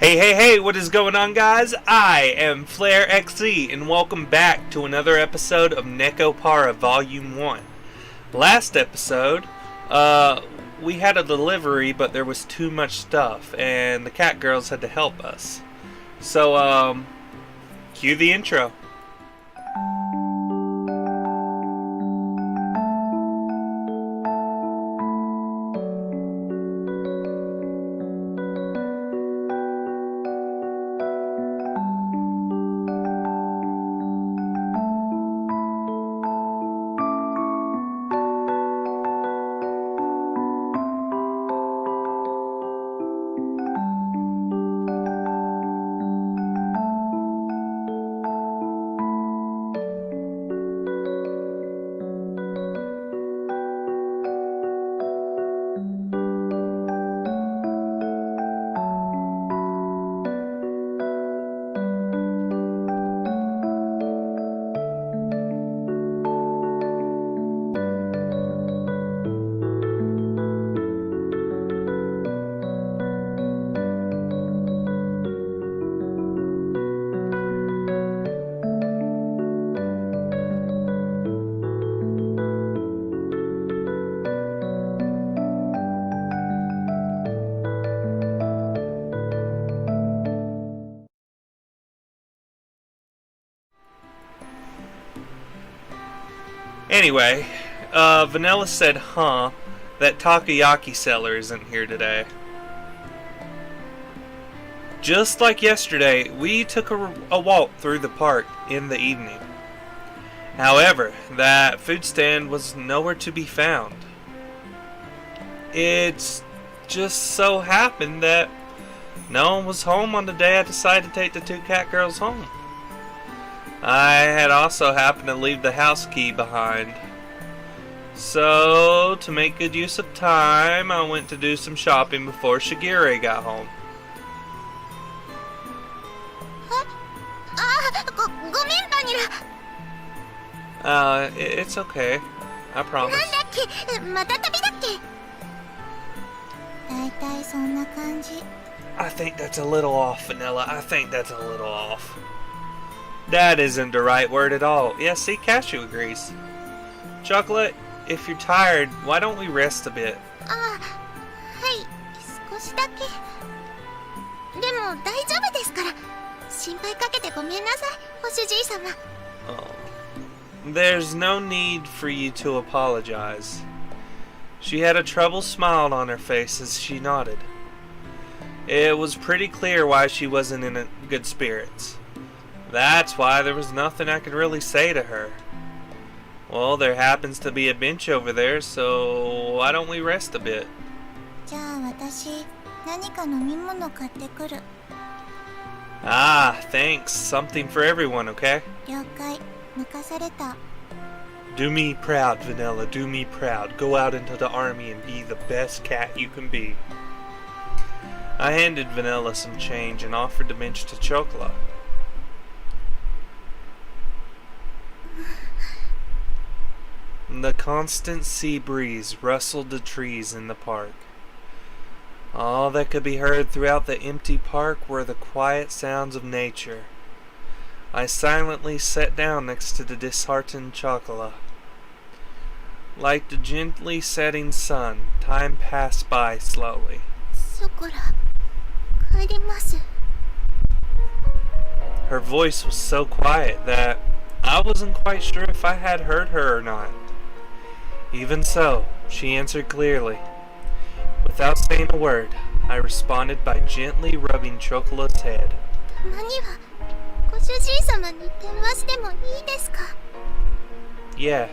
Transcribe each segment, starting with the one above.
Hey, what is going on, guys? I am Flare XZ, and welcome back to another episode of Nekopara Volume 1. Last episode, we had a delivery, but there was too much stuff, and the cat girls had to help us. So, cue the intro. Anyway, Vanilla said, that takoyaki seller isn't here today. Just like yesterday, we took a walk through the park in the evening. However, that food stand was nowhere to be found. It's just so happened that no one was home on the day I decided to take the two cat girls home. I had also happened to leave the house key behind. So, to make good use of time, I went to do some shopping before Shigure got home. It's okay. I promise. I think that's a little off, Vanilla. I think that's a little off. That isn't the right word at all. Yeah, see, Cashew agrees. Chocolate, if you're tired, why don't we rest a bit? Oh, there's no need for you to apologize. She had a troubled smile on her face as she nodded. It was pretty clear why she wasn't in good spirits. That's why there was nothing I could really say to her. Well, there happens to be a bench over there, so why don't we rest a bit? Thanks. Something for everyone, okay? Do me proud, Vanilla. Do me proud. Go out into the army and be the best cat you can be. I handed Vanilla some change and offered the bench to Chocolate. The constant sea breeze rustled the trees in the park. All that could be heard throughout the empty park were the quiet sounds of nature. I silently sat down next to the disheartened Chocola. Like the gently setting sun, time passed by slowly. Her voice was so quiet that I wasn't quite sure if I had heard her or not. Even so, she answered clearly. Without saying a word, I responded by gently rubbing Chocola's head. Yeah.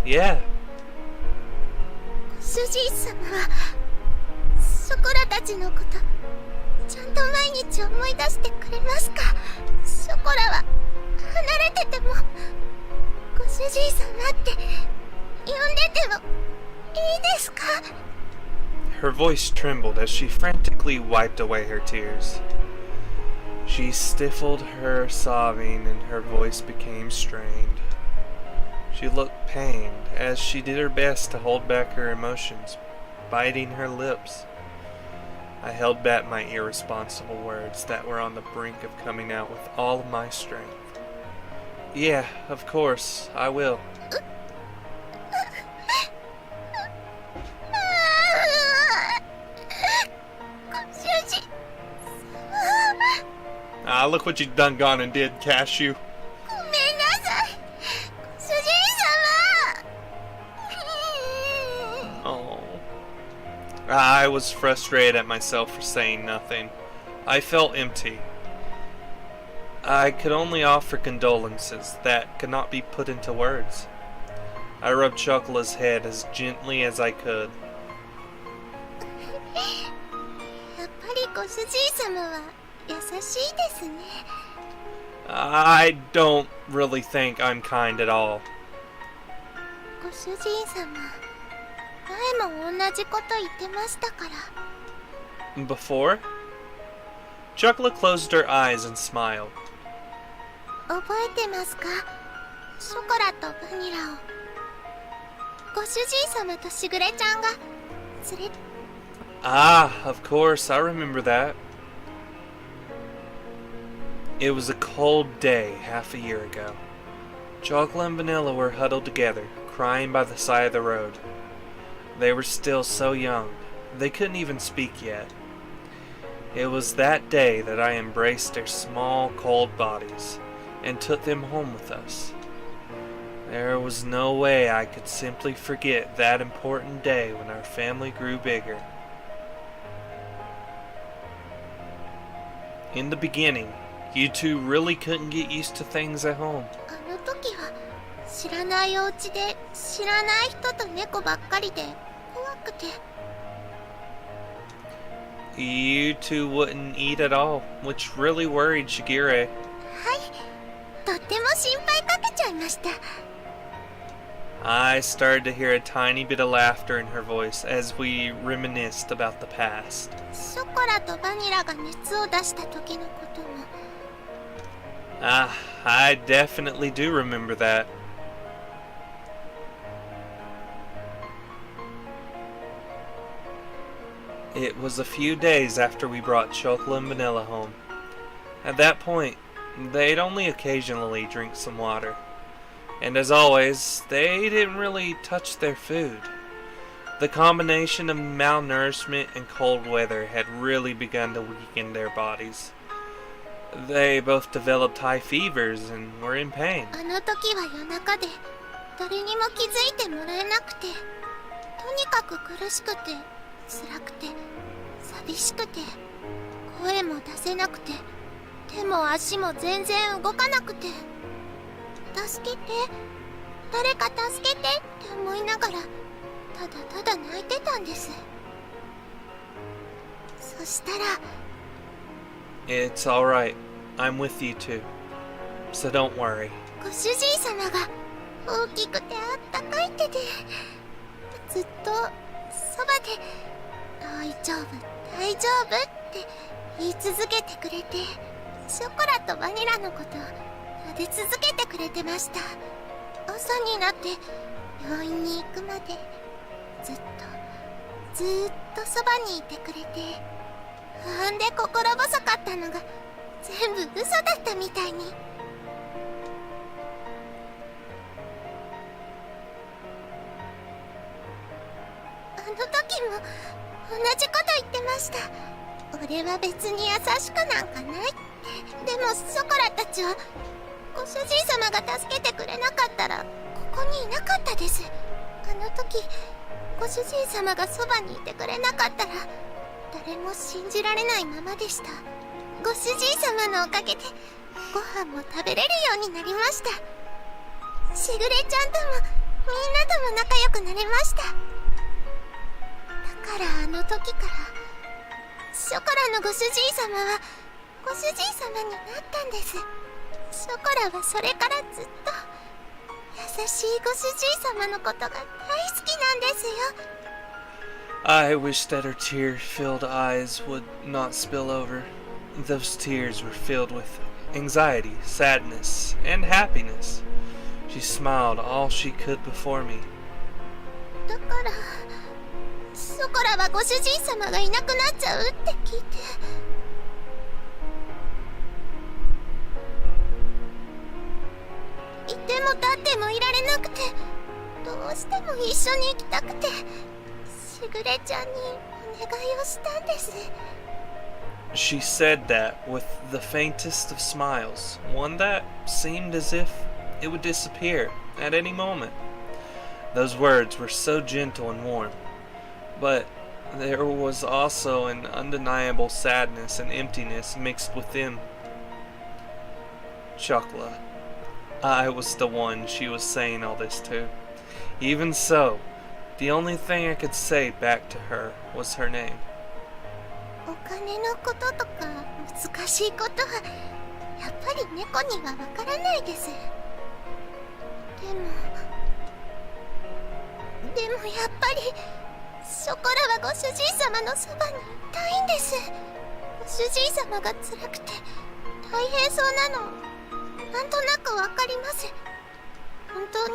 Yeah. 主人様はショコラたちのことちゃんと毎日思い出してくれますか。ショコラは離れててもご主人様って呼んでてもいいですか。 Her voice trembled as she frantically wiped away her tears. She stifled her sobbing and her voice became strained. She looked pained as she did her best to hold back her emotions, biting her lips. I held back my irresponsible words that were on the brink of coming out with all of my strength. Yeah, of course, I will. Ah, look what you done gone and did, Cashew. Oh. I was frustrated at myself for saying nothing. I felt empty. I could only offer condolences that could not be put into words. I rubbed Chocola's head as gently as I could. I don't really think I'm kind at all. Before? Chocolate closed her eyes and smiled. Ah, of course, I remember that. It was a cold day half a year ago. Chocolate and Vanilla were huddled together, crying by the side of the road. They were still so young, they couldn't even speak yet. It was that day that I embraced their small, cold bodies and took them home with us. There was no way I could simply forget that important day when our family grew bigger. In the beginning, you two really couldn't get used to things at home. You two wouldn't eat at all, which really worried Shigure. I started to hear a tiny bit of laughter in her voice as we reminisced about the past. Ah, I definitely do remember that. It was a few days after we brought Chocolate and Vanilla home. At that point, they'd only occasionally drink some water. And as always, they didn't really touch their food. The combination of malnourishment and cold weather had really begun to weaken their bodies. They both developed high fevers and were in pain. It's alright. I'm with you too. So don't worry. I wish that her tear-filled eyes would not spill over. Those tears were filled with anxiety, sadness, and happiness. She She smiled all she could before me. だからソコラはご主人様がいなくなっちゃうって聞いて、いても立ってもいられなくて、どうしても一緒に行きたくて、しぐれちゃんにお願いをしたんです。 She said that with the faintest of smiles, one that seemed as if it would disappear at any moment. Those words were so gentle and warm, but there was also an undeniable sadness and emptiness mixed with them. Chokla. I was the one she was saying all this to. Even so, the only thing I could say back to her was her name. お金のこととか難しいことはやっぱり猫にはわからないです。でもやっぱりショコラはご主人様のそばにいたいんです。ご主人様が辛くて大変そうなのなんとなくわかります。本当に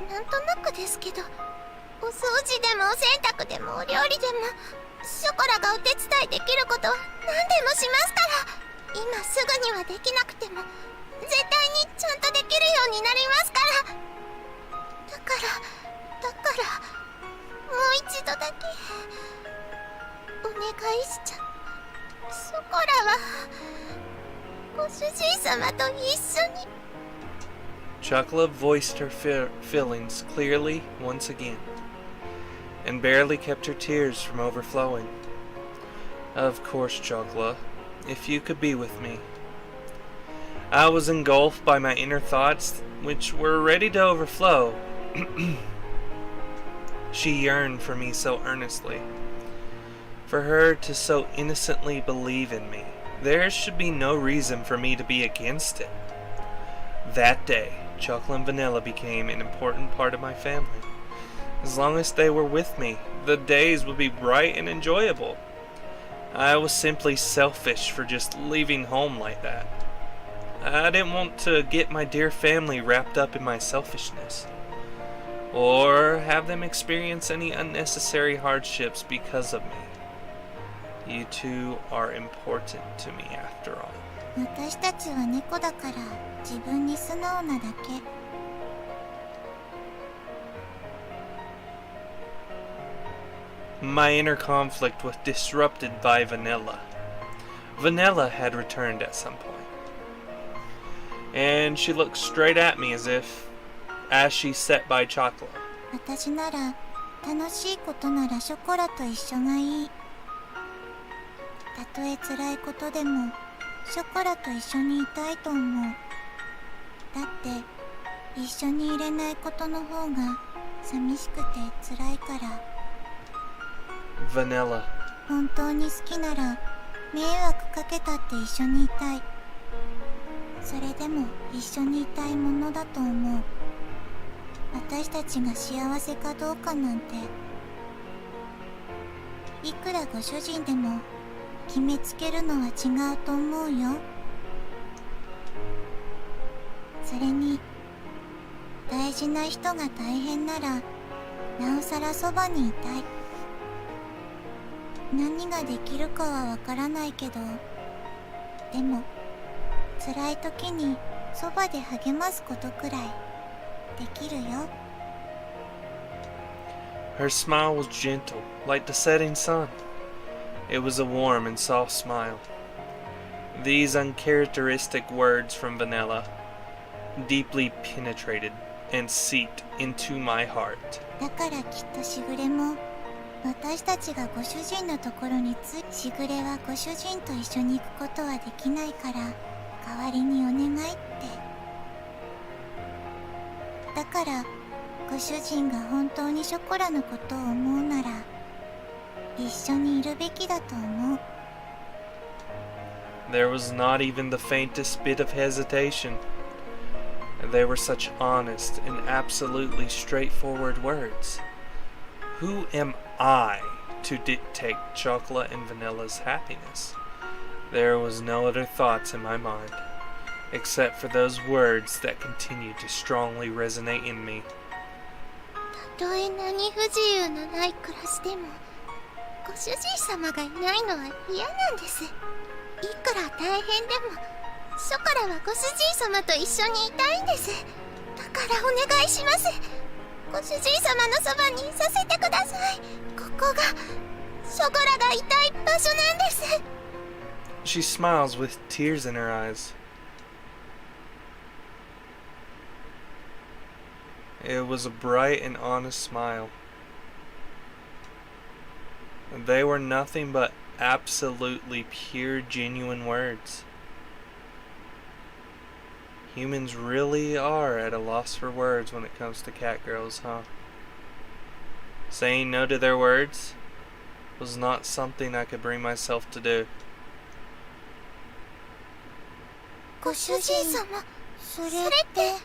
なんとなくですけど、お掃除でもお洗濯でもお料理でもショコラがお手伝いできることは何でもしますから。今すぐにはできなくても絶対にちゃんとできるようになりますから。だからもう一度だけお願いしちゃう。ショコラはご主人様と一緒に。 Chokla voiced her feelings clearly once again, and barely kept her tears from overflowing. Of course, Chokla, if you could be with me. I was engulfed by my inner thoughts, which were ready to overflow. She yearned for me so earnestly, for her to so innocently believe in me. There should be no reason for me to be against it. That day, Chokla and Vanilla became an important part of my family. As long as they were with me, the days would be bright and enjoyable. I was simply selfish for just leaving home like that. I didn't want to get my dear family wrapped up in my selfishness, or have them experience any unnecessary hardships because of me. You two are important to me after all. 私たちは猫だから自分に素直なだけ。My inner conflict was disrupted by Vanilla. Vanilla had returned at some point, and she looked straight at me as she sat by Chokla. 私なら楽しいことならショコラと一緒がいい。たとえ辛いことでもショコラと一緒にいたいと思う。だって一緒にいれないことの方が寂しくて辛いから。Vanilla. 本当に好きなら迷惑かけたって一緒にいたい。それでも一緒にいたいものだと思う。私たちが幸せかどうかなんていくらご主人でも決めつけるのは違うと思うよ。それに大事な人が大変ならなおさらそばにいたい。何ができるかはわからないけど、でも辛い時にそばで励ますことくらいできるよ。 Her smile was gentle, like the setting sun. It was a warm and soft smile. These uncharacteristic words from Vanilla deeply penetrated and seeped into my heart. だからきっとしぐれも私たちがご主人のところにしぐれはご主人と一緒に行くことはできないから代わりにお願いって。だからご主人が本当にショコラのことを思うなら一緒にいるべきだと思う。 There was not even the faintest bit of hesitation. They were such honest and absolutely straightforward words. Who am I to dictate Chocolate and Vanilla's happiness? There was no other thoughts in my mind. except for those words that continued to strongly resonate in me. たとえ何不自由のない暮らしでも、ご主人様がいないのは嫌なんです。いくら大変でも、ショコラはご主人様と一緒にいたいんです。だからお願いします。ご主人様のそばにいさせてください。ここがショコラがいたい場所なんです。She smiles with tears in her eyes. It was a bright and honest smile. They were nothing but absolutely pure, genuine words. Humans really are at a loss for words when it comes to cat girls, huh? Saying no to their words was not something I could bring myself to do. ご主人様、それって。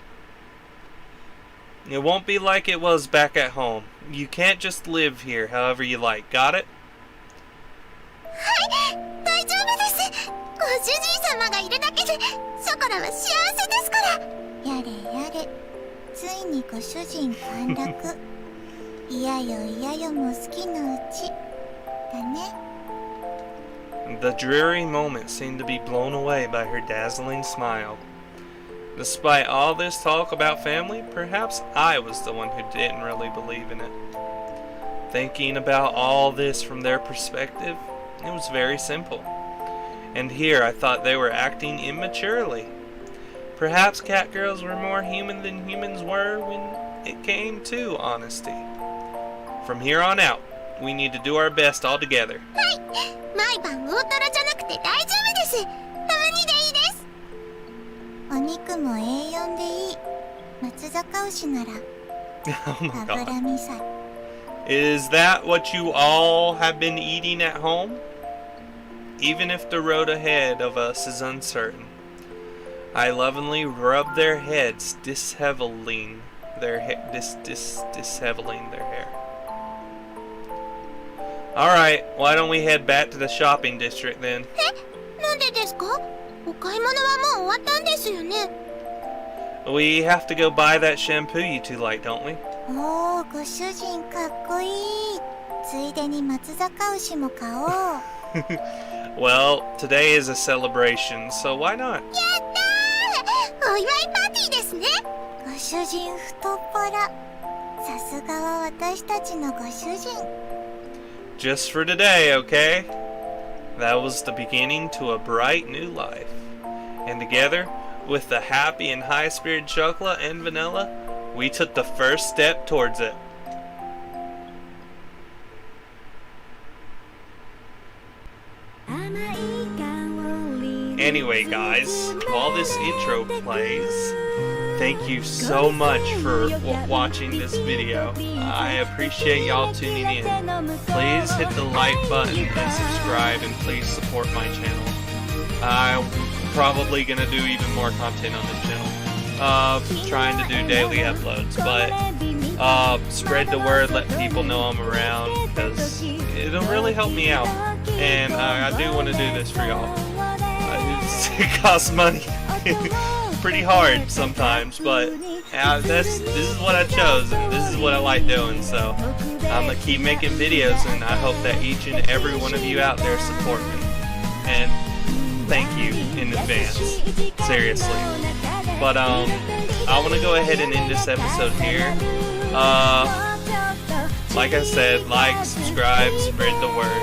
It won't be like it was back at home. You can't just live here however you like. Got it? はい、大丈夫です。ご主人様がいるだけでショコラは幸せですから。やれやれ、ついにご主人陥落。嫌よ嫌よも好きのうちだね。The dreary moment seemed to be blown away by her dazzling smile. Despite all this talk about family, perhaps I was the one who didn't really believe in it. Thinking about all this from their perspective, it was very simple. And here I thought they were acting immaturely. Perhaps cat girls were more human than humans were when it came to honesty. From here on out, we need to do our best all together. はい、毎晩大トロじゃなくて大丈夫です。たまにでいいです。お肉も A4 でいい。松阪牛なら Oh my 脂 god. 身さ。Is that what you all have been eating at home? Even if the road ahead of us is uncertain, I lovingly rub their heads, disheveling their disheveling their hair. Alright, why don't we head back to the shopping district then? え、なんでですか？お買い物はもう終わったんですよね。We have to go buy that shampoo you two like, don't we? おー、ご主人かっこいい。ついでに松阪牛も買おう。Well, today is a celebration, so why not? やったー！お祝いパーティーですね。ご主人太っ腹。さすがは私たちのご主人。Just for today, okay? That was the beginning to a bright new life. And together, with the happy and high-spirited chocolate and vanilla, we took the first step towards it. Anyway, guys, while this intro plays, thank you so much for watching this video. I appreciate y'all tuning in. Please hit the like button and subscribe, and please support my channel. I'm probably gonna do even more content on this channel. Trying to do daily uploads, but spread the word, let people know I'm around, because it'll really help me out. And I do want to do this for y'all. It costs money. Pretty hard sometimes, but this is what I chose, and this is what I like doing, so I'm gonna keep making videos, and I hope that each and every one of you out there support me, and thank you in advance, seriously. But I want to go ahead and end this episode here. Like I said, like, subscribe, spread the word.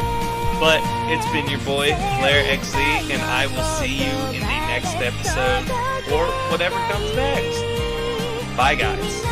But it's been your boy, Blair XZ, and I will see you in the next episode, or whatever comes next. Bye, guys.